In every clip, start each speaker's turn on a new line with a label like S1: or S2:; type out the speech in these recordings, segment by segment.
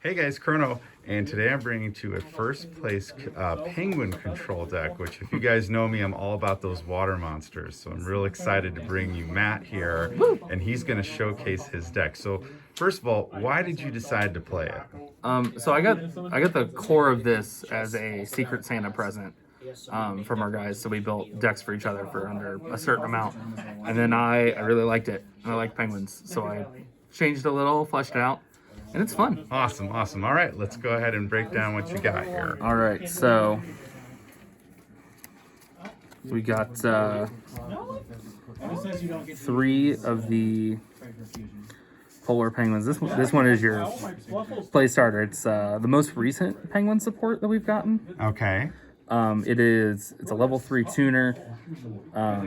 S1: Hey guys, Chrono, and today I'm bringing to you a first place penguin control deck, which if you guys know me, I'm all about those water monsters. So I'm real excited to bring you Matt here, and he's gonna showcase his deck. So first of all, why did you decide to play it?
S2: So I got the core of this as a Secret Santa present from our guys. So we built decks for each other for under a certain amount, and then I really liked it. And I like penguins, so I changed a little, fleshed it out, and it's fun.
S1: Awesome, awesome. All right, let's go ahead and break down what you got here.
S2: All right, so we got 3 of the polar penguins. This one is your play starter. It's the most recent penguin support that we've gotten.
S1: Okay.
S2: It's a level 3 tuner,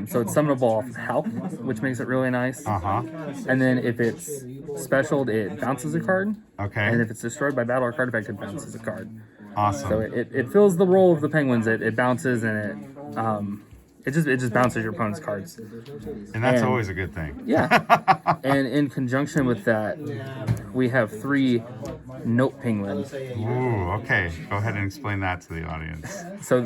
S2: so it's summonable off health, which makes it really nice. And then if it's specialed, it bounces a card.
S1: Okay.
S2: And if it's destroyed by battle or card effect, it bounces a card.
S1: Awesome.
S2: So it fills the role of the penguins. It bounces and it just bounces your opponent's cards.
S1: And that's always a good thing.
S2: Yeah. And in conjunction with that, we have 3 Note Penguins.
S1: Ooh, okay. Go ahead and explain that to the audience.
S2: So,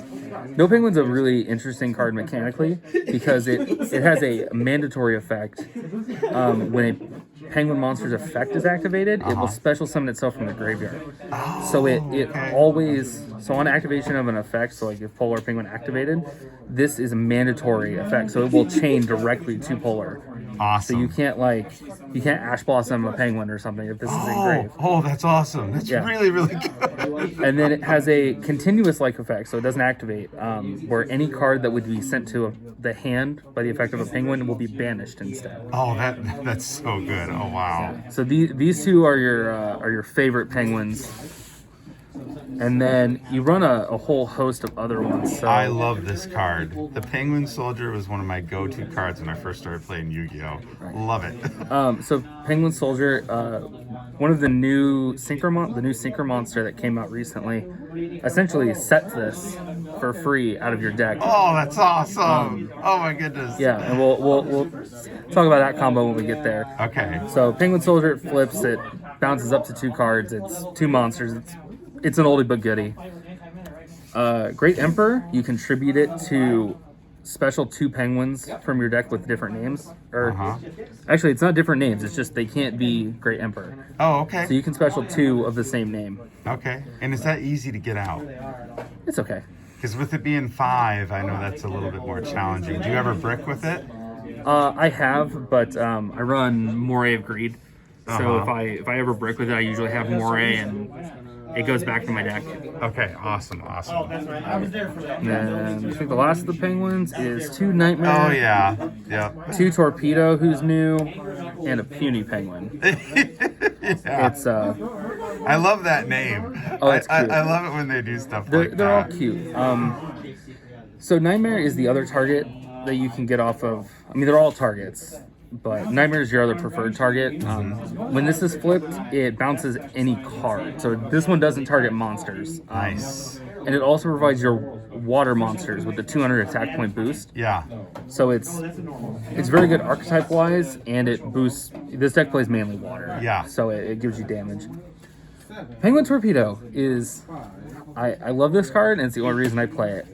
S2: Note Penguin's a really interesting card mechanically because it has a mandatory effect. When a penguin monster's effect is activated, it will special summon itself from the graveyard. So it always, so on activation of an effect, so like if Polar Penguin activated, this is a mandatory effect. So it will chain directly to Polar.
S1: Awesome.
S2: So you can't Ash Blossom a penguin or something if this is engraved.
S1: Oh, that's awesome. That's really, really good.
S2: And then it has a continuous like effect, so it doesn't activate, where any card that would be sent to the hand by the effect of a penguin will be banished instead.
S1: Oh, that's so good. Oh, wow.
S2: So these 2 are your favorite penguins. And then you run a whole host of other ones. So
S1: I love this card. The Penguin Soldier was one of my go-to cards when I first started playing Yu-Gi-Oh! Right. Love it.
S2: So Penguin Soldier, one of the new Synchro Monster that came out recently, essentially sets this for free out of your deck.
S1: Oh, that's awesome! Oh my goodness.
S2: Yeah, and we'll talk about that combo when we get there.
S1: Okay.
S2: So Penguin Soldier, it flips, it bounces up to 2 cards. It's 2 monsters. It's an oldie but goodie. Great Emperor, you contribute it to special 2 penguins from your deck with different names. Actually, it's not different names. It's just they can't be Great Emperor.
S1: Oh, okay.
S2: So you can special 2 of the same name.
S1: Okay. And is that easy to get out?
S2: It's okay.
S1: Because with it being 5, I know that's a little bit more challenging. Do you ever brick with it?
S2: I have, but I run Moray of Greed. So if I ever brick with it, I usually have Moray and it goes back to my deck.
S1: Okay, awesome.
S2: And then I think the last of the penguins is 2 Nightmare.
S1: Oh, yeah. Yep.
S2: 2 Torpedo, who's new, and a Puny Penguin.
S1: Yeah.
S2: It's
S1: I love that name.
S2: Oh, it's cute.
S1: I love it when they do stuff like that.
S2: They're all cute. So Nightmare is the other target that you can get off of. I mean, they're all targets, but Nightmare is your other preferred target. When this is flipped, it bounces any card. So this one doesn't target monsters.
S1: Nice.
S2: And it also provides your water monsters with the 200 attack point boost.
S1: Yeah.
S2: So it's very good archetype wise, and it boosts. This deck plays mainly water.
S1: Yeah.
S2: So it gives you damage. Penguin Torpedo is, I love this card, and it's the only reason I play it.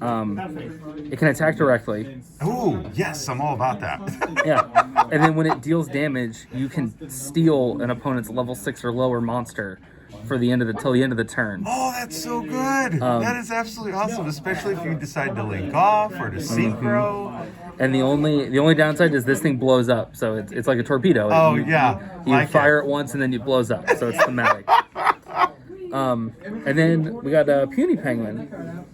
S2: It can attack directly.
S1: Ooh, yes, I'm all about that.
S2: Yeah. And then when it deals damage, you can steal an opponent's level 6 or lower monster for till the end of the turn.
S1: Oh, that's so good. That is absolutely awesome, especially if you decide to link off or to synchro.
S2: And the only downside is this thing blows up, so it's like a torpedo.
S1: Oh,
S2: you fire it once and then it blows up, so it's thematic. And then we got a Puny Penguin.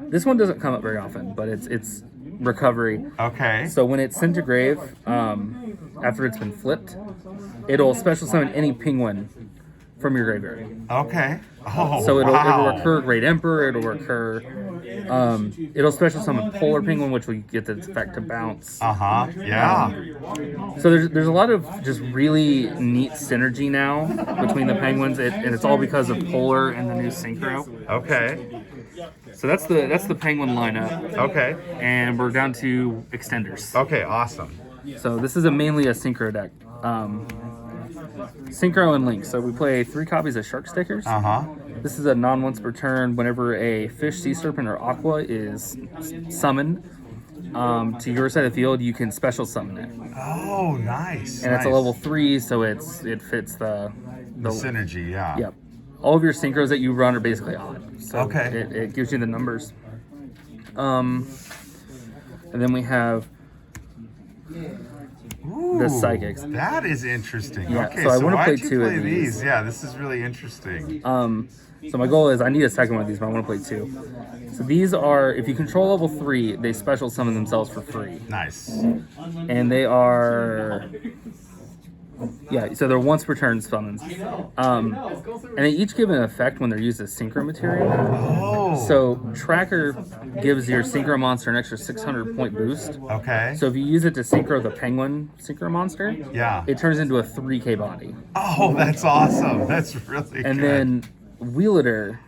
S2: This one doesn't come up very often, but it's recovery.
S1: Okay.
S2: So when it's sent to grave, after it's been flipped, it'll special summon any penguin from your graveyard.
S1: Okay. Oh,
S2: so it'll
S1: wow.
S2: recur Great Emperor, it'll recur, it'll special summon Polar Penguin, which will get the effect to bounce.
S1: Yeah.
S2: So there's a lot of just really neat synergy now between the penguins, and it's all because of Polar and the new Synchro.
S1: Okay.
S2: So that's the penguin lineup.
S1: Okay.
S2: And we're down to extenders.
S1: Okay, awesome.
S2: So this is mainly a synchro deck. Synchro and Link. So we play 3 copies of Shark Stickers.
S1: Uh-huh.
S2: This is a non-once per turn. Whenever a fish, sea serpent, or aqua is summoned to your side of the field, you can special summon it.
S1: Oh, nice.
S2: And it's a
S1: nice.
S2: level 3, so it fits the
S1: Synergy, yeah.
S2: Yep. All of your synchros that you run are basically odd. So
S1: Okay.
S2: it gives you the numbers. And then we have
S1: Ooh,
S2: the Psychics.
S1: That is interesting.
S2: Yeah,
S1: Okay,
S2: so I
S1: so
S2: wanna
S1: why'd
S2: play
S1: you
S2: 2 of
S1: play
S2: these.
S1: these? Yeah, this is really interesting.
S2: So my goal is I need a second one of these, but I want to play 2. So these are, if you control level 3, they special summon themselves for free.
S1: Nice.
S2: And they are, yeah, so they're once per turn summons. And they each give an effect when they're used as synchro material.
S1: Oh.
S2: So Tracker gives your synchro monster an extra 600 point boost.
S1: Okay.
S2: So if you use it to synchro the penguin synchro monster,
S1: Yeah.
S2: it turns into a 3k body.
S1: Oh, that's awesome. That's really
S2: And
S1: good.
S2: then Wielder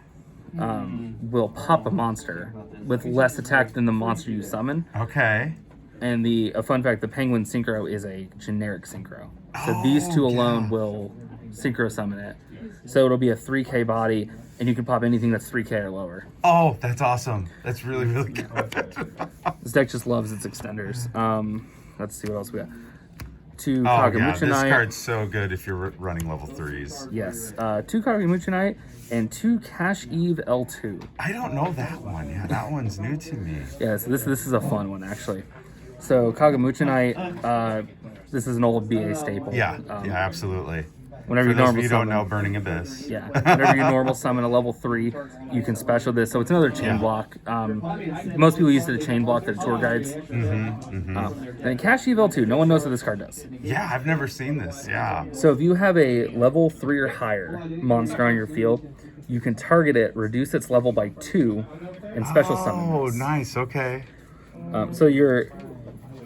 S2: will pop a monster with less attack than the monster you summon.
S1: Okay.
S2: And a fun fact, the penguin synchro is a generic synchro. So these 2 alone
S1: yeah. will
S2: synchro summon it. So it'll be a 3k body, and you can pop anything that's 3k or lower.
S1: Oh, that's awesome. That's really, really good.
S2: This deck just loves its extenders. Let's see what else we got. 2
S1: Oh, yeah.
S2: Kagamucha
S1: This
S2: Knight.
S1: card's so good if you're running level 3s.
S2: Yes. 2 Kagamucha Knight and 2 Cash Eve L2.
S1: I don't know that one. Yeah, that one's new to me.
S2: Yeah, so this is a fun one, actually. So Kagamucha Knight, this is an old BA staple.
S1: Yeah, yeah, absolutely.
S2: Whenever
S1: For
S2: you
S1: those
S2: normal
S1: of you who don't
S2: summon,
S1: know, Burning Abyss.
S2: yeah, whenever you normal summon a level 3, you can special this. So it's another chain
S1: Yeah.
S2: block. Most people use it to chain block their tour guides. And then Cash Eve L2, no one knows what this card does.
S1: Yeah, I've never seen this. Yeah.
S2: So if you have a level 3 or higher monster on your field, you can target it, reduce its level by 2, and special summon.
S1: Oh,
S2: this.
S1: nice. Okay.
S2: So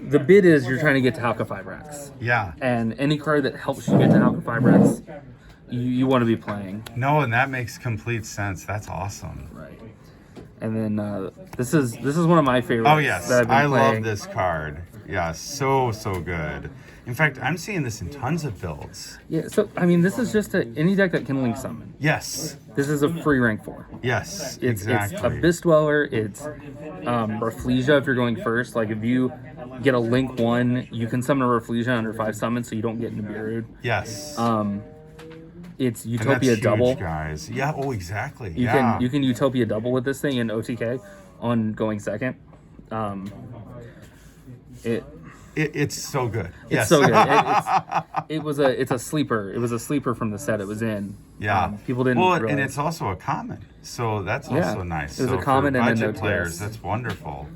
S2: the bid is you're trying to get to Halka 5Rex.
S1: Yeah.
S2: And any card that helps you get to Halka 5Rex, you want to be playing.
S1: No, and that makes complete sense. That's awesome.
S2: Right. And then this is one of my favorites.
S1: Oh, yes.
S2: that I've been
S1: I love
S2: playing.
S1: this card. Yeah, so good. In fact, I'm seeing this in tons of builds.
S2: Yeah, so I mean, this is just any deck that can link summon.
S1: Yes.
S2: This is a free rank 4.
S1: Yes.
S2: It's
S1: exactly.
S2: Abyss Dweller. It's Rafflesia if you're going first. Like if you get a link 1, you can summon a Rafflesia under 5 summons, so you don't get Nibiru'd.
S1: Yes.
S2: It's
S1: And that's
S2: Utopia
S1: huge,
S2: double.
S1: guys. Yeah. Oh, exactly.
S2: You
S1: yeah.
S2: can Utopia double with this thing in OTK on going second.
S1: It's so good.
S2: It's
S1: Yes.
S2: so good. It's a sleeper. It was a sleeper from the set it was in.
S1: Yeah.
S2: People didn't.
S1: Well,
S2: realize.
S1: and it's also a common, so that's
S2: Yeah.
S1: also nice.
S2: It was a
S1: So
S2: common
S1: for
S2: and
S1: budget
S2: an OTS.
S1: players. That's wonderful.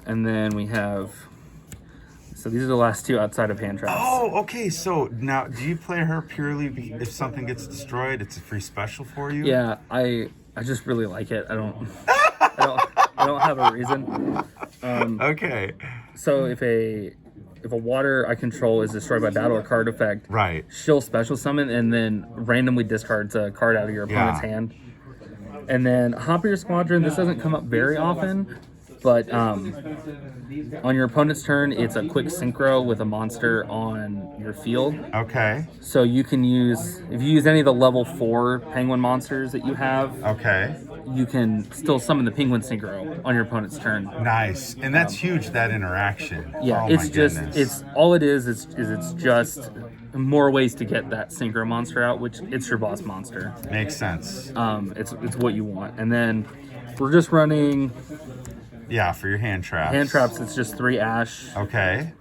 S2: And then we have. So these are the last 2 outside of hand traps.
S1: Oh, okay. So now, do you play her purely if something gets destroyed? It's a free special for you.
S2: Yeah, I just really like it. I don't have a reason.
S1: Okay.
S2: So if a water I control is destroyed by battle or card effect,
S1: Right.
S2: she'll special summon and then randomly discards a card out of your opponent's
S1: Yeah.
S2: hand. And then Hoppier Squadron, this doesn't come up very often, but on your opponent's turn, it's a quick synchro with a monster on your field.
S1: Okay.
S2: So you can use, if you use any of the level 4 penguin monsters that you have,
S1: Okay.
S2: you can still summon the penguin synchro on your opponent's turn.
S1: Nice. And that's huge. That interaction.
S2: Yeah,
S1: Oh,
S2: it's
S1: my
S2: just
S1: goodness.
S2: it's all it is it's just more ways to get that synchro monster out, which it's your boss monster.
S1: Makes sense.
S2: It's what you want. And then we're just running
S1: Yeah, for your hand traps.
S2: hand traps. It's just 3 ash.
S1: Okay.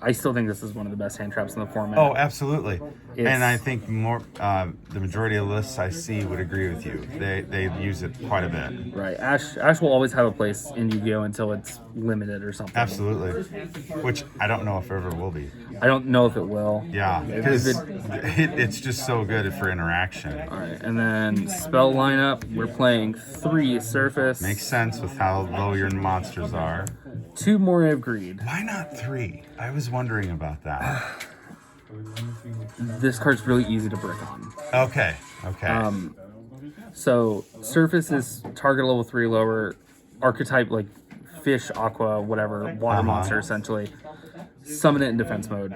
S2: I still think this is one of the best hand traps in the format.
S1: Oh, absolutely.
S2: It's-
S1: And I think the majority of lists I see would agree with you. They use it quite a bit.
S2: Right. Ash will always have a place in Yu-Gi-Oh until it's limited or something.
S1: Absolutely. Which I don't know if ever will be.
S2: I don't know if it will.
S1: Yeah, because it's just so good for interaction.
S2: All right, and then spell lineup. We're playing 3 surface.
S1: Makes sense with how low your monsters are.
S2: 2 Moray of Greed.
S1: Why not 3? I was wondering about that.
S2: This card's really easy to brick on.
S1: Okay.
S2: So surface is target level 3 lower, archetype like fish, aqua, whatever, water monster essentially. Summon it in defense mode.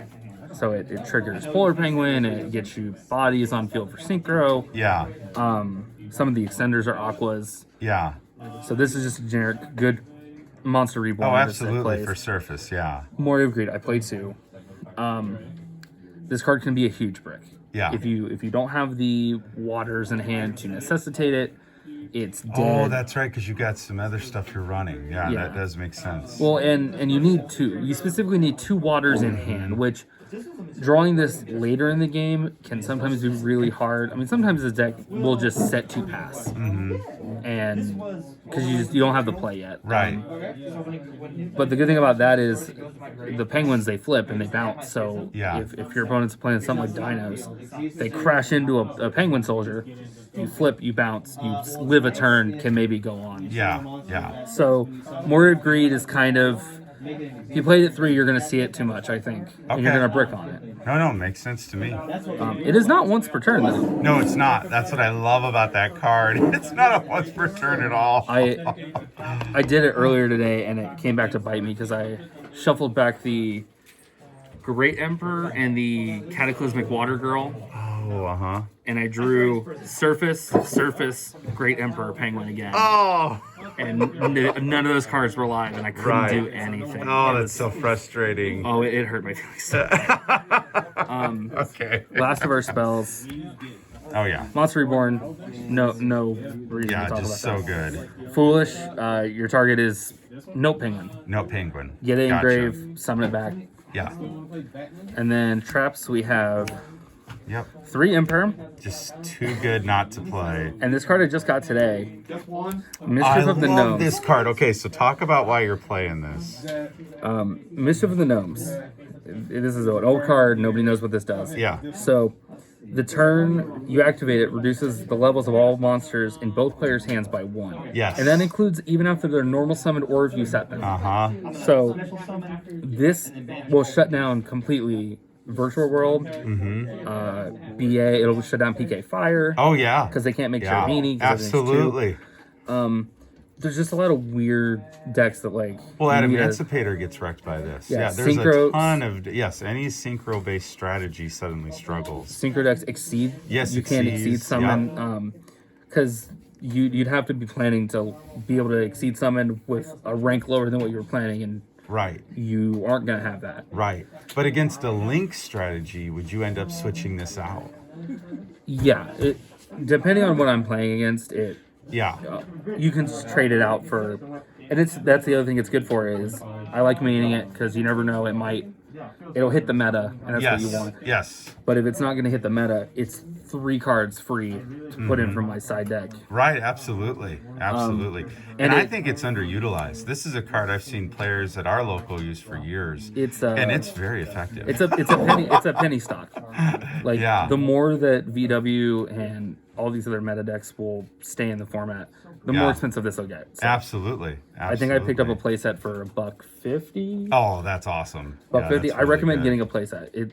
S2: So it triggers Polar Penguin, it gets you bodies on field for synchro.
S1: Yeah.
S2: Some of the extenders are aquas.
S1: Yeah.
S2: So this is just a generic good Monster Reborn.
S1: Oh,
S2: just that
S1: absolutely,
S2: plays.
S1: for Surface, yeah.
S2: Moray of Greed, I played 2. This card can be a huge brick.
S1: Yeah.
S2: If you don't have the waters in hand to necessitate it, it's dead.
S1: Oh, that's right, because you got some other stuff you're running. Yeah,
S2: Yeah.
S1: that does make sense.
S2: Well, and you need 2. You specifically need 2 waters in hand, which drawing this later in the game can sometimes be really hard. I mean, sometimes the deck will just set to pass, and because you don't have the play yet.
S1: Right.
S2: But the good thing about that is the penguins, they flip and they bounce. So
S1: Yeah.
S2: if your opponent's playing something like dinos, they crash into a penguin soldier. You flip, you bounce, you live a turn, can maybe go on.
S1: Yeah, yeah.
S2: So Moray of Greed is kind of, if you played it 3, you're going to see it too much, I think, and you're
S1: Okay.
S2: going to brick on it.
S1: No, makes sense to me.
S2: It is not once per turn though.
S1: No, it's not. That's what I love about that card. It's not a once per turn at all.
S2: I did it earlier today, and it came back to bite me because I shuffled back the Great Emperor and the Cataclysmic Water Girl,
S1: Oh, uh-huh.
S2: and I drew Surface, Great Emperor, Penguin again.
S1: Oh,
S2: And none of those cards were live, and I couldn't
S1: Right.
S2: do anything.
S1: oh,
S2: It
S1: that's
S2: was-
S1: so frustrating.
S2: Oh, it hurt my feelings.
S1: Okay.
S2: Last of our spells,
S1: Oh, yeah.
S2: Monster Reborn. No reason
S1: Yeah,
S2: to talk
S1: just
S2: about
S1: so
S2: that.
S1: good.
S2: Foolish. Your target is Note Penguin.
S1: No penguin.
S2: Get it
S1: Gotcha.
S2: engraved, summon it back,
S1: Yeah.
S2: and then traps. We have
S1: Yep.
S2: 3 Emperor,
S1: Just too good not to play.
S2: and this card I just got today.
S1: I
S2: Mischief of the
S1: love
S2: Gnomes.
S1: this card. Okay, so talk about why you're playing this.
S2: Mischief of the Gnomes. This is an old card. Nobody knows what this does.
S1: Yeah.
S2: So, the turn you activate it reduces the levels of all monsters in both players' hands by 1.
S1: Yes.
S2: And that includes even after they're normal summoned or if you set them.
S1: Uh-huh.
S2: So, this will shut down completely Virtual World, BA. It'll shut down PK Fire
S1: Oh, yeah.
S2: because they can't make
S1: Yeah,
S2: Cherubini. 'cause everything's 2.
S1: absolutely.
S2: There's just a lot of weird decks that like.
S1: Well,
S2: you need a-
S1: Emancipator gets wrecked by this.
S2: Yeah,
S1: Yeah, there's
S2: synchro-
S1: a ton of any synchro-based strategy suddenly struggles.
S2: Synchro decks exceed.
S1: Yes,
S2: you can't exceed
S1: exceeds,
S2: summon. Because you'd have to be planning to be able to exceed summon with a rank lower than what you were planning, and
S1: Right,
S2: you aren't gonna have that.
S1: right. But against a link strategy, would you end up switching this out?
S2: Yeah, depending on what I'm playing against,
S1: Yeah,
S2: you can just trade it out for, and that's the other thing it's good for is I like maining it because you never know, it'll hit the meta, and that's what you
S1: yes,
S2: want.
S1: yes.
S2: But if it's not gonna hit the meta, it's 3 cards free to put in from my side deck.
S1: Right, absolutely, absolutely.
S2: and
S1: and I
S2: it-
S1: think it's underutilized. This is a card I've seen players at our local use for years,
S2: And
S1: it's very effective.
S2: it's a penny stock. Like
S1: Yeah.
S2: the more that VW and all these other meta decks will stay in the format, the more
S1: Yeah.
S2: expensive this will get. So
S1: absolutely,
S2: I think I picked up a
S1: absolutely.
S2: playset for $1.50.
S1: Oh, that's awesome.
S2: $1.50.
S1: Yeah, that's
S2: I recommend
S1: really
S2: getting a playset. It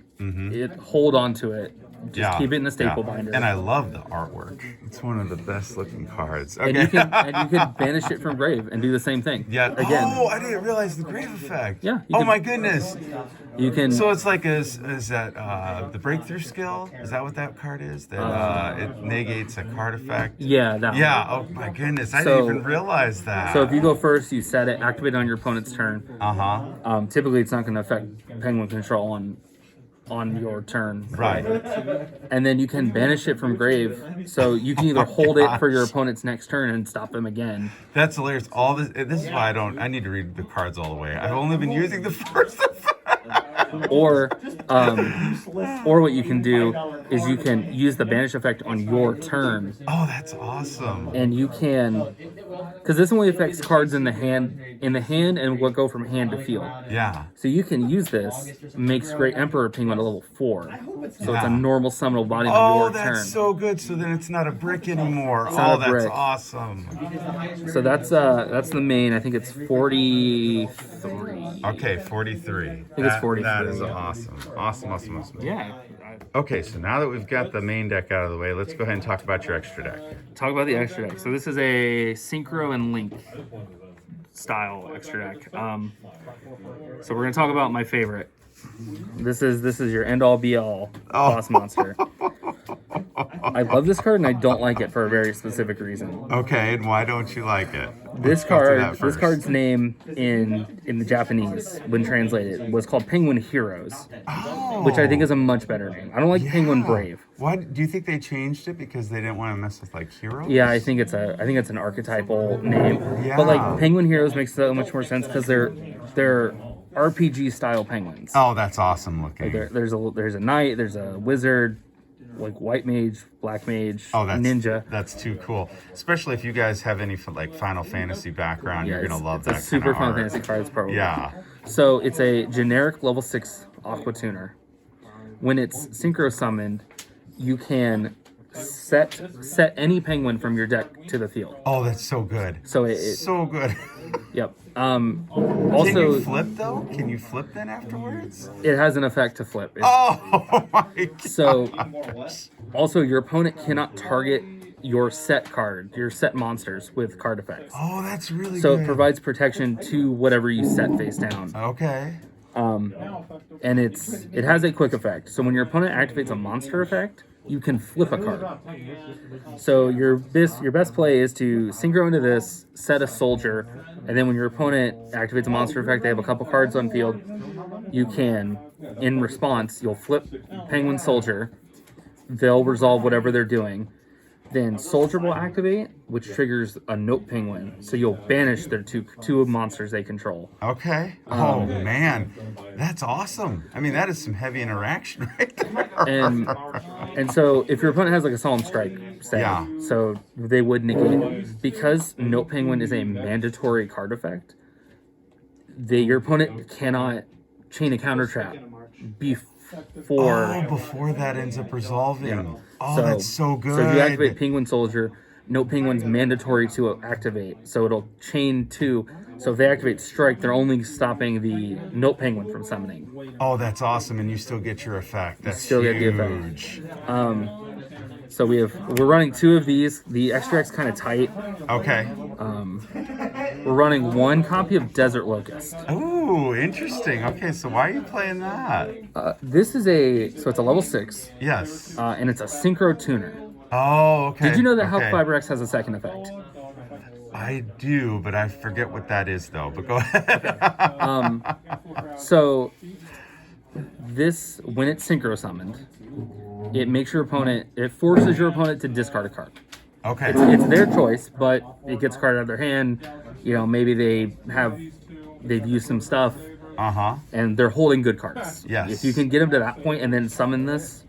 S2: hold on to it. Just keep it in the staple binder.
S1: And I love the artwork. It's one of the best looking cards. Okay.
S2: And you can banish it from grave and do the same thing.
S1: yeah.
S2: Again,
S1: Oh, I didn't realize the grave effect.
S2: Yeah, you
S1: Oh
S2: can-
S1: my goodness.
S2: you can.
S1: So it's like is that the breakthrough skill? Is that what that card is? That it negates a card effect.
S2: Yeah, that one.
S1: Yeah. Oh my goodness. I
S2: So-
S1: didn't even realize that.
S2: So if you go first, you set it, activate it on your opponent's turn.
S1: Uh-huh.
S2: Typically, it's not going to affect penguin control on your turn.
S1: Right.
S2: And then you can banish it from grave. So you can either hold it for your opponent's next turn and stop them again.
S1: That's hilarious. All this is why I need to read the cards all the way. I've only been using the first effect.
S2: Or what you can do is you can use the banish effect on your turn,
S1: Oh, that's awesome.
S2: and you can, because this only affects cards in the hand, and what go from hand to field.
S1: Yeah.
S2: So you can use this. Makes Great Emperor Penguin a level 4, so it's
S1: Yeah.
S2: a normal summonable body on
S1: Oh,
S2: your
S1: that's
S2: turn.
S1: so good. So then it's not a brick anymore.
S2: not
S1: Oh,
S2: a
S1: that's
S2: brick.
S1: awesome.
S2: So that's the main. I think it's 43.
S1: Okay, 43. I
S2: think it's 43,
S1: That is
S2: yeah.
S1: awesome. Awesome.
S2: Yeah.
S1: Okay, so now that we've got the main deck out of the way, let's go ahead and talk about your extra deck.
S2: Talk about the extra deck. So this is a Synchro and Link style extra deck. So we're gonna talk about my favorite, This is your end all be all
S1: Oh.
S2: boss monster. I love this card and I don't like it for a very specific reason.
S1: Okay, and why don't you like it?
S2: This
S1: Let's go through that
S2: card, this
S1: first.
S2: card's name in the Japanese, when translated, was called Penguin Heroes, which I think is a much better name. I don't like Penguin Brave.
S1: Why do you think they changed it because they didn't want to mess with like heroes?
S2: Yeah, I think it's an archetypal name.
S1: Yeah.
S2: But like Penguin Heroes makes so much more sense because they're RPG style penguins.
S1: Oh, that's awesome looking.
S2: There's a knight, there's a wizard, like white mage, black mage,
S1: Oh, that's
S2: ninja.
S1: That's too cool. Especially if you guys have any like Final Fantasy background, you're gonna love that.
S2: It's a super
S1: kind of
S2: fun
S1: art.
S2: fantasy card. It's probably
S1: Yeah.
S2: So it's a generic level 6 Aqua Tuner. When it's synchro summoned, you can set any penguin from your deck to the field.
S1: Oh, that's so good.
S2: So it
S1: So good.
S2: yep.
S1: Can
S2: Also,
S1: you flip though? Can you flip then afterwards?
S2: it has an effect to flip.
S1: Oh my god.
S2: So also your opponent cannot target your set card, your set monsters with card effects.
S1: Oh, that's really
S2: So
S1: good.
S2: it provides protection to whatever you set face down.
S1: Okay.
S2: And it has a quick effect. So when your opponent activates a monster effect, you can flip a card. So your best play is to synchro into this, set a soldier, and then when your opponent activates a monster effect, they have a couple cards on field. You can, in response, you'll flip Penguin Soldier. They'll resolve whatever they're doing. Then Soldier will activate, which triggers a Note Penguin. So you'll banish their two monsters they control.
S1: Okay. Oh man, that's awesome. I mean, that is some heavy interaction right there.
S2: And so if your opponent has like a Solemn Strike, say,
S1: Yeah.
S2: so they would negate. Because Note Penguin is a mandatory card effect, your opponent cannot chain a counter trap before.
S1: Before that ends up resolving.
S2: Yeah.
S1: Oh, that's so good.
S2: So if you activate Penguin Soldier, Note Penguin's mandatory to activate. So it'll chain 2. So if they activate Strike, they're only stopping the Note Penguin from summoning.
S1: Oh, that's awesome, and you still get your effect. That's
S2: still get the
S1: huge.
S2: effect. So we're running 2 of these. The extract's kind of tight.
S1: Okay.
S2: We're running 1 copy of Desert Locust.
S1: Ooh, interesting. Okay, so why are you playing that?
S2: This is it's a level 6,
S1: Yes.
S2: and it's a Synchro Tuner.
S1: Oh, okay.
S2: Did you know that Hulk
S1: okay.
S2: Fiber X has a second effect?
S1: I do, but I forget what that is, though. But go ahead.
S2: So this, when it's Synchro summoned, it makes your opponent, it forces your opponent to discard a card.
S1: Okay.
S2: It's their choice, but it gets a card out of their hand. You know, maybe they've used some stuff
S1: Uh-huh.
S2: and they're holding good cards.
S1: Yes.
S2: If you can get them to that point and then summon this,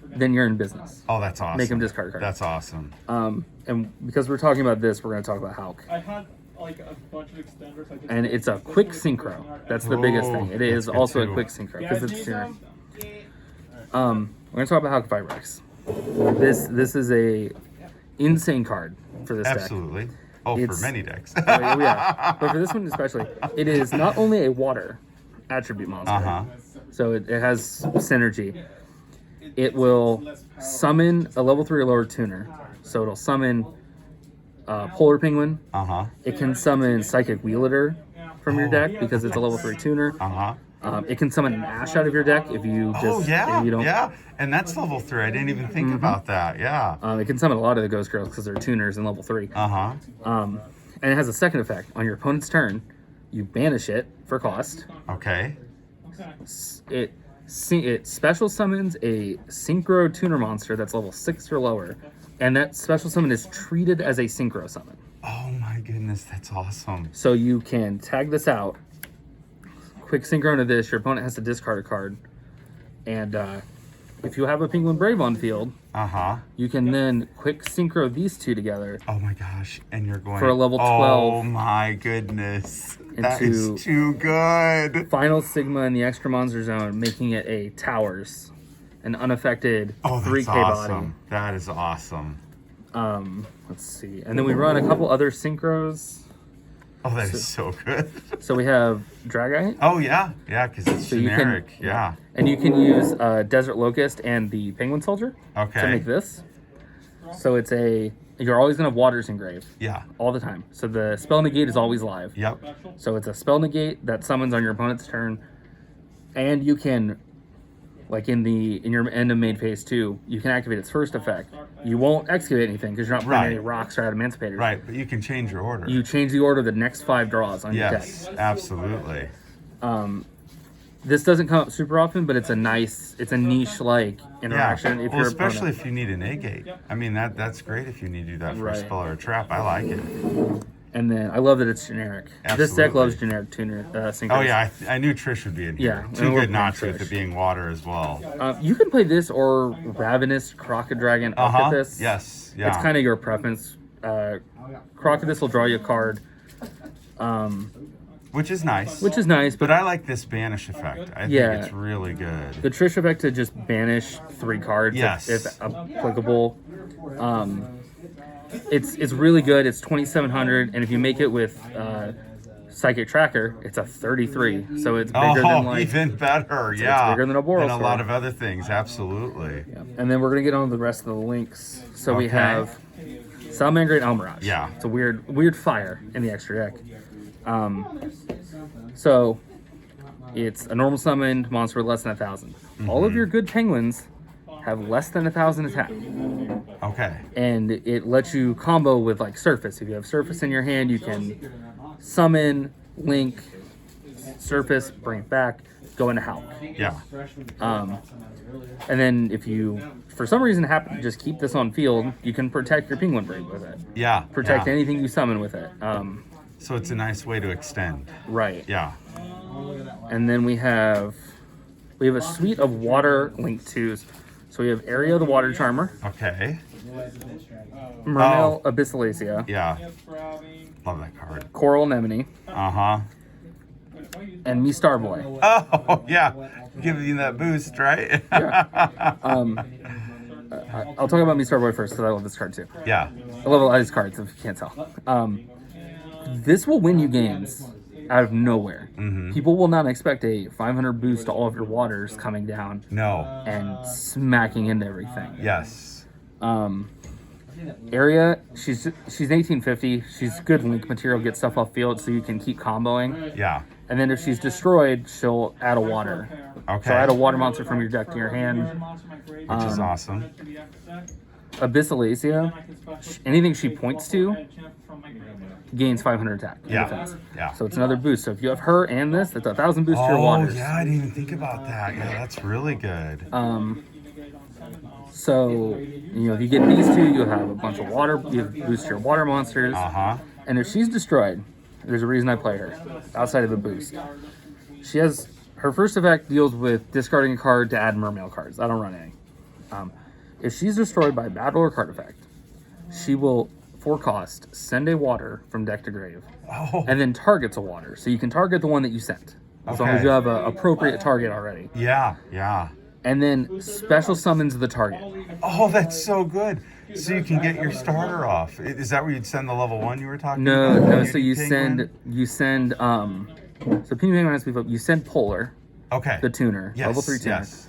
S2: then you're in business.
S1: Oh, that's awesome.
S2: Make them discard a card.
S1: That's awesome.
S2: And because we're talking about this, we're going to talk about Hulk.
S3: I had like a bunch of extenders. I just
S2: And it's a quick synchro. That's the biggest thing. It is
S1: that's good
S2: also
S1: too.
S2: a quick synchro
S3: You
S2: because
S3: guys
S2: it's
S3: need
S2: tuner.
S3: some?
S2: We're going to talk about Hulk Fiber X. This is a insane card for this deck.
S1: Absolutely. Oh, for
S2: It's-
S1: many decks.
S2: Yeah, but for this one especially, it is not only a water attribute monster,
S1: Uh-huh.
S2: so it has synergy. It will summon a level 3 or lower tuner, so it'll summon Polar Penguin.
S1: Uh-huh.
S2: It can summon Psychic Wheelator from your deck because it's a level 3 tuner.
S1: Uh-huh.
S2: It can summon an Ash out of your deck if you just
S1: Oh, yeah.
S2: if you don't.
S1: Yeah. And that's level 3. I didn't even think about that. Yeah.
S2: It can summon a lot of the Ghost Girls because they're tuners in level 3.
S1: Uh-huh.
S2: And it has a second effect. On your opponent's turn, you banish it for cost.
S1: Okay.
S2: It special summons a Synchro Tuner monster that's level 6 or lower, and that special summon is treated as a Synchro summon.
S1: Oh my goodness, that's awesome.
S2: So you can tag this out, quick synchro into this, your opponent has to discard a card, and if you have a Penguin Brave on field,
S1: Uh-huh.
S2: you can then quick synchro these 2 together.
S1: Oh my gosh. And you're going
S2: For a level
S1: Oh
S2: 12
S1: my goodness. That
S2: into-
S1: is too good.
S2: Final Sigma in the extra monster zone, making it a Towers, an unaffected
S1: Oh, that's
S2: 3K
S1: awesome. That is awesome.
S2: body. Let's see. And then we run a couple other synchros.
S1: Oh, that is so good.
S2: So we have Dragite,
S1: Oh yeah. Yeah, because it's
S2: you can-
S1: generic. Yeah.
S2: and you can use Desert Locust and the Penguin Soldier to
S1: Okay.
S2: make this. So you're always going to have Waters Engrave
S1: Yeah.
S2: all the time. So the spell negate is always live.
S1: Yep.
S2: So it's a spell negate that summons on your opponent's turn. And you can, like in your end of main phase 2, you can activate its first effect. You won't excavate anything because you're not putting
S1: Right.
S2: any rocks or emancipators.
S1: Right, but you can change your order.
S2: You change the order of the next 5 draws on your deck.
S1: Yes, absolutely.
S2: This doesn't come up super often, but it's a niche like interaction. If
S1: well,
S2: you're
S1: especially if you need an A-gate. I mean, that's great if you need to do that for a
S2: Right.
S1: spell or a trap. I like it.
S2: And then I love that it's generic. This deck
S1: Absolutely.
S2: loves generic tuner synchros.
S1: Oh yeah, I knew Trish would be in here.
S2: Yeah,
S1: Too
S2: and we're
S1: good not to
S2: playing
S1: with it
S2: Trish.
S1: being water as well.
S2: You can play this or Ravenous Crocodile Archipus.
S1: Yes. Yeah.
S2: It's kind of your preference. Crocodile will draw you a card,
S1: Which is nice.
S2: which is nice,
S1: But
S2: but
S1: I like this banish effect. I
S2: Yeah.
S1: think it's really good.
S2: the Trish effect to just banish 3 cards
S1: Yes.
S2: if applicable. It's really good. It's 2,700, and if you make it with Psychic Tracker, it's a 33. So it's bigger than like.
S1: even better. Yeah.
S2: bigger than a Boros
S1: And a lot
S2: card.
S1: of other things. Absolutely.
S2: And then we're gonna get on to the rest of the links. So we
S1: Okay.
S2: have Salamangreat Almirage.
S1: Yeah.
S2: It's a weird fire in the extra deck. So it's a normal summoned monster with less than 1,000. All of your good penguins have less than 1,000 attack.
S1: Okay.
S2: And it lets you combo with like Surface. If you have Surface in your hand, you can summon, link, Surface, bring it back, go into Hulk.
S1: Yeah.
S2: And then if you, for some reason, happen to just keep this on field, you can protect your Penguin Braid with it.
S1: Yeah.
S2: Protect
S1: yeah.
S2: anything you summon with it.
S1: So it's a nice way to extend.
S2: Right.
S1: Yeah.
S2: And then we have a suite of water link twos. So we have Area of the Water Charmer,
S1: Okay.
S2: Mermail Abyssalacia,
S1: Yeah.
S3: Yes, grabbing.
S1: Love that card.
S2: Coral Anemone,
S1: Uh-huh.
S2: and Me Starboy.
S1: Oh, yeah. Giving you that boost, right?
S2: I'll talk about Me Starboy first because I love this card too.
S1: yeah.
S2: I love a lot of these cards if you can't tell. This will win you games out of nowhere. People will not expect a 500 boost to all of your waters coming down
S1: No.
S2: and smacking into everything.
S1: Yes.
S2: Area, she's 1850. She's good link material, get stuff off field so you can keep comboing.
S1: Yeah.
S2: And then if she's destroyed, she'll add a water.
S1: Okay.
S2: So add a water monster from your deck to your hand.
S1: Which is awesome.
S2: Abyssalacia, anything she points to gains 500 attack. and
S1: Yeah.
S2: defense.
S1: Yeah.
S2: So it's another boost. So if you have her and this, that's 1,000 boost to your
S1: Oh,
S2: waters.
S1: yeah. I didn't even think about that. Yeah, that's really good.
S2: So, if you get these two, you'll have a bunch of water, you boost your water monsters.
S1: Uh-huh.
S2: And if she's destroyed, there's a reason I play her, outside of the boost. She has, her first effect deals with discarding a card to add mermail cards. I don't run any. If she's destroyed by battle or card effect, she will, for cost, send a water from deck to grave,
S1: Oh.
S2: and then targets a water. So you can target the one that you sent, as long as
S1: Okay.
S2: you have an appropriate target already.
S1: Yeah. Yeah.
S2: And then special summons the target.
S1: Oh, that's so good. So you can get your starter off. Is that where you'd send the level 1 you were talking
S2: No,
S1: about?
S2: no. So you
S1: Penguin?
S2: send, so Penguin reminds me of, you send Polar,
S1: Okay.
S2: the tuner,
S1: Yes,
S2: level 3 tuner.
S1: yes.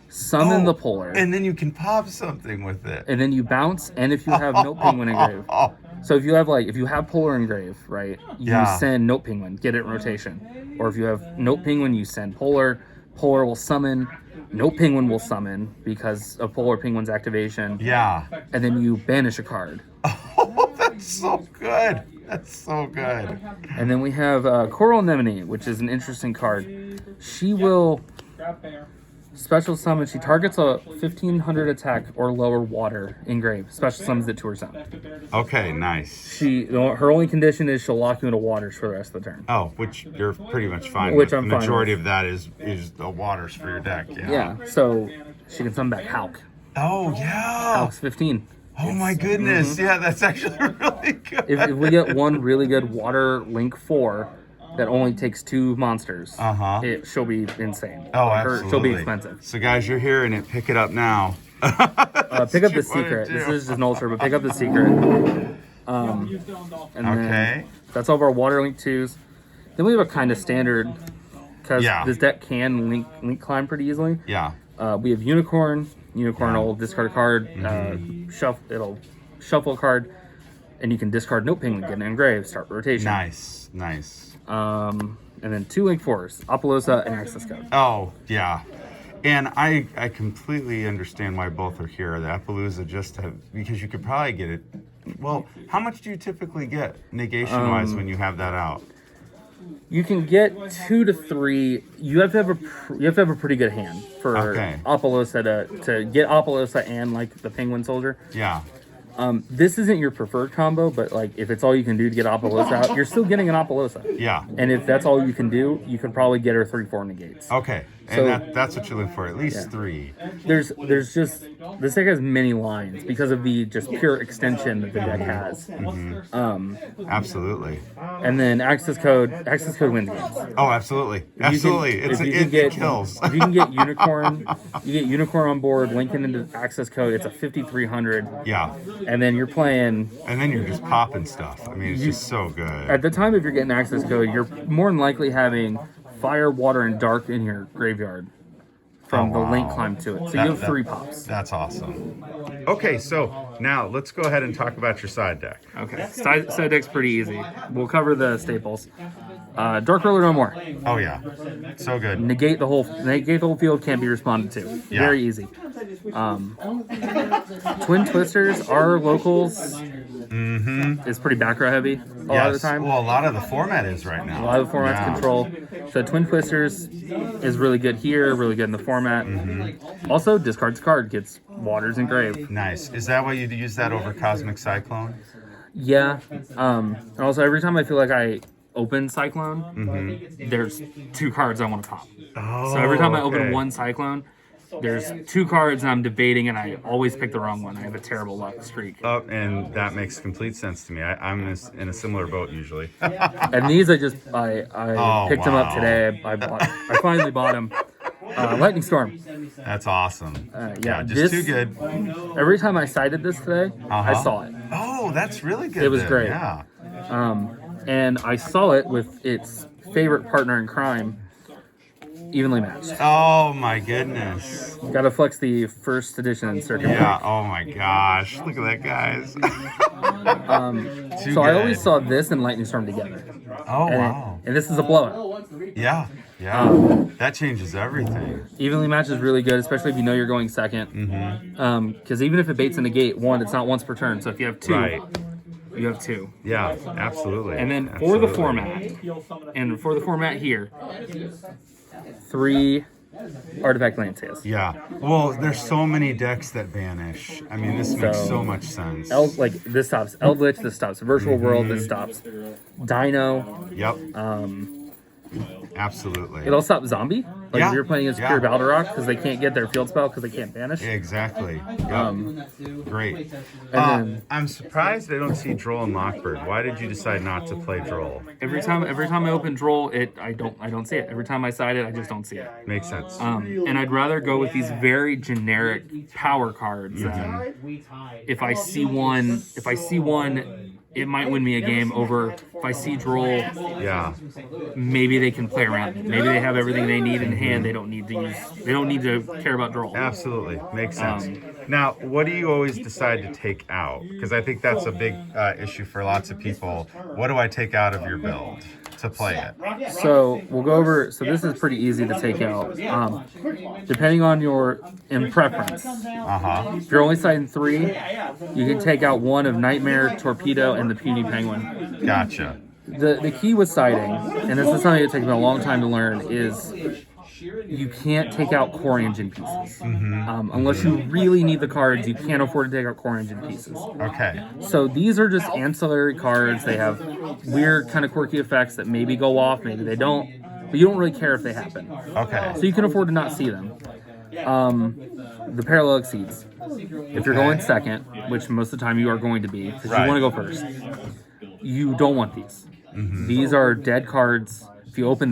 S2: Summon
S1: Oh,
S2: the Polar,
S1: And then you can pop something with it.
S2: and then you bounce. And if you have Note Penguin engraved,
S1: Oh,
S2: so if you have Polar engraved, right? You
S1: Yeah.
S2: send Note Penguin, get it in rotation. Or if you have Note Penguin, you send Polar. Polar will summon. Note Penguin will summon because of Polar Penguin's activation.
S1: yeah.
S2: And then you banish a card.
S1: Oh, that's so good. That's so good.
S2: And then we have Coral Anemone, which is an interesting card. She will
S3: Grab bear.
S2: special summon. She targets a 1,500 attack or lower water engraved. Special summons it to her zone.
S1: Okay, nice.
S2: Her only condition is she'll lock you into waters for the rest of the turn.
S1: Oh, which you're pretty much fine
S2: Which
S1: with.
S2: I'm
S1: the
S2: fine
S1: majority
S2: with.
S1: of that is the waters for your deck. Yeah.
S2: Yeah, so she can summon back Hulk.
S1: Oh, yeah.
S2: Hulk's 15.
S1: Oh, my goodness. Yeah, that's actually really good.
S2: If we get one really good water link 4 that only takes 2 monsters,
S1: Uh-huh.
S2: she'll be insane.
S1: Oh,
S2: Like,
S1: absolutely.
S2: she'll be expensive.
S1: So, guys, you're hearing it. Pick it up now.
S2: Pick up
S1: That's
S2: the
S1: what you
S2: secret.
S1: do.
S2: This is just an ultra, but pick up the secret. And then
S1: Okay.
S2: that's all of our water link 2s. Then we have a kind of standard, because
S1: Yeah.
S2: this deck can link climb pretty easily.
S1: Yeah.
S2: We have Unicorn. Unicorn
S1: Yeah.
S2: will discard a card, it'll shuffle a card, and you can discard Note Penguin, get an engrave, start rotation.
S1: Nice. Nice.
S2: and then 2 Link 4s, Apollosa and Access Code.
S1: Oh, yeah. And I completely understand why both are here. The Appaloosa because you could probably get it. Well, how much do you typically get negation-wise when you have that out?
S2: You can get 2 to 3. You have to have a pretty good hand for Apollosa to get Apollosa and like the Penguin Soldier.
S1: Yeah.
S2: This isn't your preferred combo, but like if it's all you can do to get Apollosa out, you're still getting an Apollosa.
S1: Yeah.
S2: And if that's all you can do, you can probably get her 3/4 negates.
S1: Okay. And
S2: So-
S1: that's what you look for, at least 3.
S2: There's just this deck has many lines because of the just pure extension that the deck has.
S1: Absolutely.
S2: And then access code wins games.
S1: Oh, absolutely. Absolutely. It kills.
S2: If you can get Unicorn, you get Unicorn on board, linking into access code, it's a 5,300.
S1: Yeah.
S2: And then you're playing.
S1: And then you're just popping stuff. I mean, it's just so good.
S2: At the time, if you're getting access code, you're more than likely having fire, water, and dark in your graveyard from the link climb to it. So you have 3 pops.
S1: That's awesome. Okay, so now let's go ahead and talk about your side deck.
S2: Okay, side deck's pretty easy. We'll cover the staples. Dark Roller no more.
S1: Oh yeah, so good.
S2: Negate the whole field, can't be responded to.
S1: Yeah.
S2: Very easy. Twin Twisters are locals. It's pretty back row heavy a lot of the time.
S1: Well, a lot of the format is right now.
S2: A lot of the formats control. So Twin Twisters is really good here, really good in the format. Also, discards card, gets Waters Engraved.
S1: Nice. Is that why you use that over Cosmic Cyclone?
S2: Yeah. And also, every time I feel like I open Cyclone, there's 2 cards I want to pop.
S1: Oh,
S2: So every time I open one Cyclone, there's 2 cards and I'm debating and I always pick the wrong one. I have a terrible luck streak.
S1: Oh, and that makes complete sense to me. I'm in a similar boat usually.
S2: And these I picked them up today. I finally bought them. Lightning Storm.
S1: That's awesome.
S2: Yeah,
S1: just too good.
S2: Every time I cited this today, I saw it.
S1: Oh, that's really good.
S2: It was
S1: then.
S2: great.
S1: Yeah.
S2: And I saw it with its favorite partner in crime, Evenly Matched.
S1: Oh my goodness.
S2: Gotta flex the first edition in Circuit.
S1: Yeah. Oh my gosh. Look at that, guys.
S2: So I always saw this and Lightning Storm together.
S1: Oh
S2: And,
S1: wow.
S2: and this is a blowout.
S1: Yeah. Yeah. That changes everything.
S2: Evenly Matched is really good, especially if you know you're going second. Because even if it baits in a gate, it's not once per turn. So if you have 2,
S1: Right.
S2: you have 2.
S1: Yeah. Absolutely.
S2: And then for the format, here, 3 Artifact Lanceas.
S1: Yeah. Well, there's so many decks that vanish. I mean, this makes so much sense.
S2: This stops Eldritch, this stops Virtual World, this stops Dino.
S1: Yep. Absolutely.
S2: It'll stop Zombie. Like
S1: Yeah.
S2: if you're playing against Pure Baldarok because they can't get their field spell because they can't banish.
S1: Exactly. Yep. Great.
S2: And then
S1: I'm surprised I don't see Droll and Lockbird. Why did you decide not to play Droll?
S2: every time I open Droll, I don't see it. Every time I side it, I just don't see it.
S1: Makes sense.
S2: And I'd rather go with these very generic power cards that if I see one, it might win me a game over if I see Droll,
S1: Yeah.
S2: maybe they can play around it. Maybe they have everything they need in hand. They don't need to care about Droll.
S1: Absolutely. Makes sense. Now, what do you always decide to take out? Because I think that's a big issue for lots of people. What do I take out of your build to play it?
S2: So we'll go over. So this is pretty easy to take out. Depending on your preference. If you're only siding 3, you can take out 1 of Nightmare, Torpedo, and the Puny Penguin.
S1: Gotcha.
S2: The key with siding, and this is something that takes me a long time to learn, is you can't take out core engine pieces. Unless you really need the cards, you can't afford to take out core engine pieces.
S1: Okay.
S2: So these are just ancillary cards. They have weird kind of quirky effects that maybe go off, maybe they don't, but you don't really care if they happen.
S1: Okay.
S2: So you can afford to not see them. The Parallel Exceeds. If you're going second, which most of the time you are going to be, because you want to go first, you don't want these. These are dead cards. If you open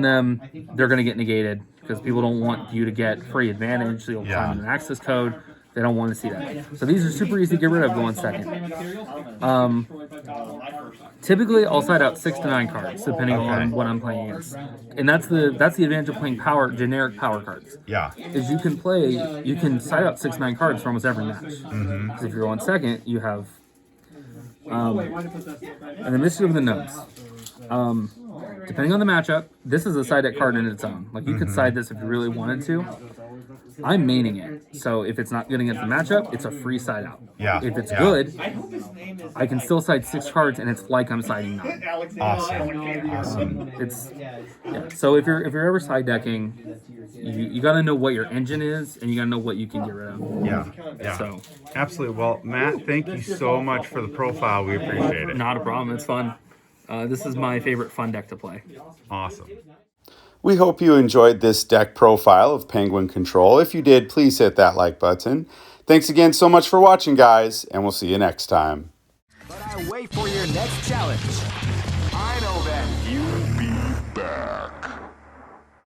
S2: them, they're going to get negated because people don't want you to get free advantage. They'll find an access code. They don't want to see that. So these are super easy to get rid of going second. Typically, I'll side out 6 to 9 cards depending on what I'm playing against, and that's the advantage of playing generic power cards.
S1: Yeah.
S2: Is you can side out 6 9 cards for almost every match. Because if you're going second, you have and the Mystery of the Gnomes. Depending on the matchup, this is a side deck card in its own. Like, you could side this if you really wanted to. I'm maining it, so if it's not good against the matchup, it's a free side out.
S1: Yeah.
S2: If it's
S1: yeah.
S2: good, I can still side 6 cards, and it's like I'm siding 9.
S1: Awesome.
S2: It's yeah. So if you're ever side decking, you got to know what your engine is, and you got to know what you can get rid of.
S1: Yeah. Yeah.
S2: So
S1: Absolutely. Well, Matt, thank you so much for the profile. We appreciate it.
S2: not a problem. It's fun. This is my favorite fun deck to play.
S1: Awesome. We hope you enjoyed this deck profile of Penguin Control. If you did, please hit that like button. Thanks again so much for watching, guys, and we'll see you next time.
S4: But I wait for your next challenge.